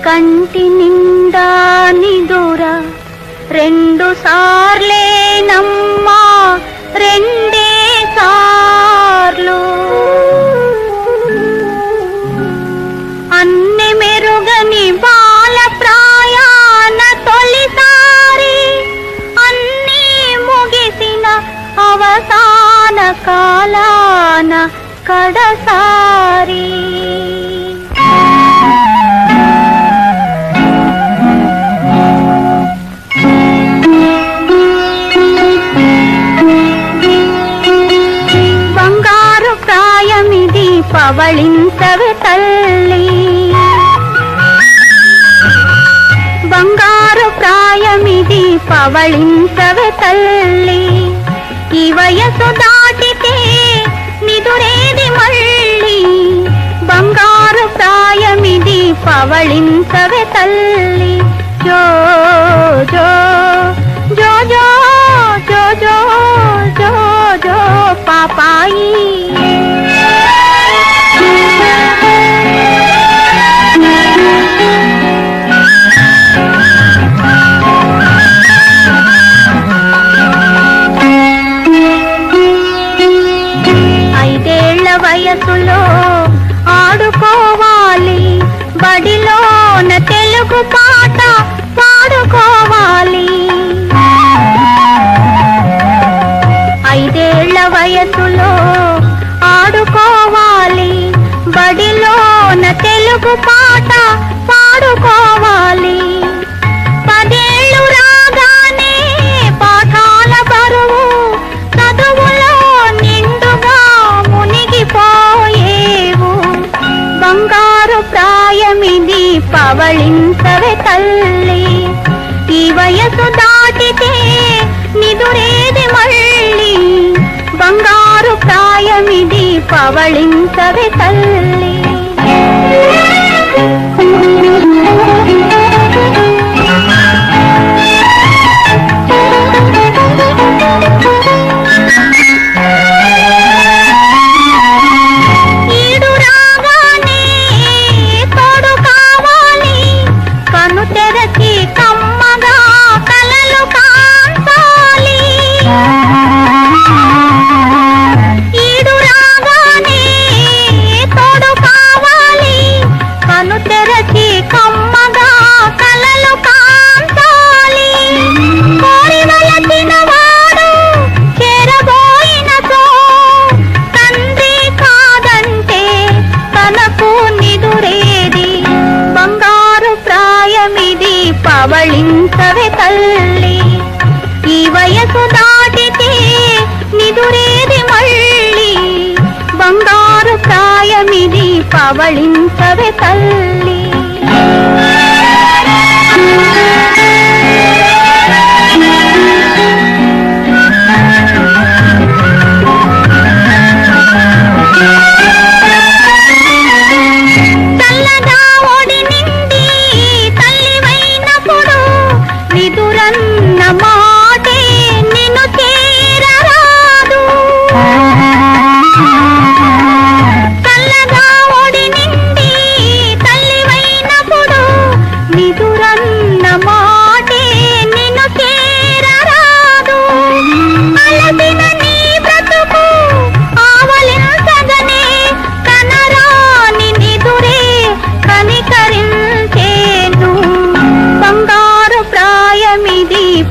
కంటి నిండా నిదుర రెండు సార్లేనమ్మా, రెండే సార్లు. అన్ని మెరుగని బాల ప్రాయాన తొలిసారి, అన్నీ ముగిసిన అవసాన కాలాన కడసారి. బంగారు ప్రాయమిది పవళించవే తల్లి, బంగారు ప్రాయమిది పవళించవే తల్లి. ఈ వయసు దాటితే నిదురేది మళ్ళీ, బంగారు ప్రాయమిది పవళించవే తల్లి. జో జో జో జో జో జో జో జో పాపాయి. వయసులో ఆడుకోవాలి, బడిలోన తెలుగు పాట పాడుకోవాలి. 5 ఏళ్ల వయసులో ఆడుకోవాలి, బడిలోన తెలుగు పాట పాడుకోవాలి. 10 ఏళ్ళు రాగానే పాఠాల బరువు చదువులో నిండుగా మునిగిపోయేవు. బంగారు ప్రాయమిది పవళించవే తల్లి, ఈ వయసు దాటితే నిదురేది మళ్ళీ, బంగారు ప్రాయమిది పవళించవే తల్లి. పవళించవే తల్లి, ఈ వయసు దాటితే నిదురేది మళ్ళీ, బంగారు ప్రాయమిది పవళించవే తల్లి.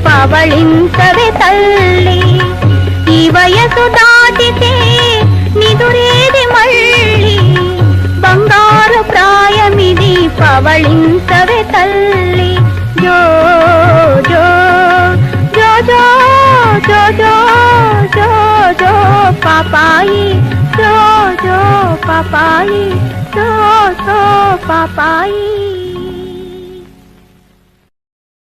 పవళించవే తల్లి, ఈ వయసు దాటితే నిదురేది మళ్ళీ, బంగారు ప్రాయమిది పవళించవే తల్లి. జో జో జో జో జో జో జో జో పాపాయి, జో జో పాపాయి, జో జో పాపాయి.